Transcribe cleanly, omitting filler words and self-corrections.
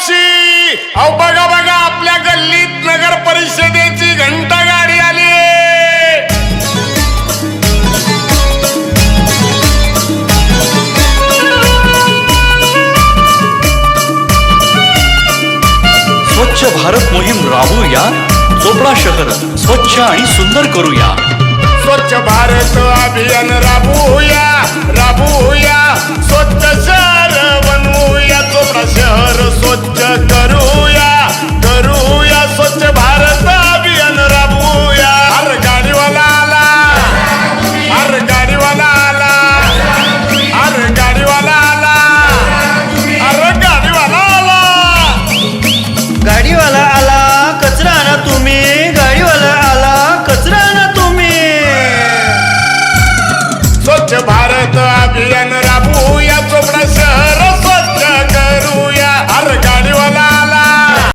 मावशी, अहो बघा बघा आपल्या गल्लीत नगर परिषदेची घंटा गाडी आली. स्वच्छ भारत मोहीम राबवूया. चोपडा शहर स्वच्छ आणि सुंदर करूया. स्वच्छ भारत अभियान राबवूया, राबवूया. स्वच्छ शहर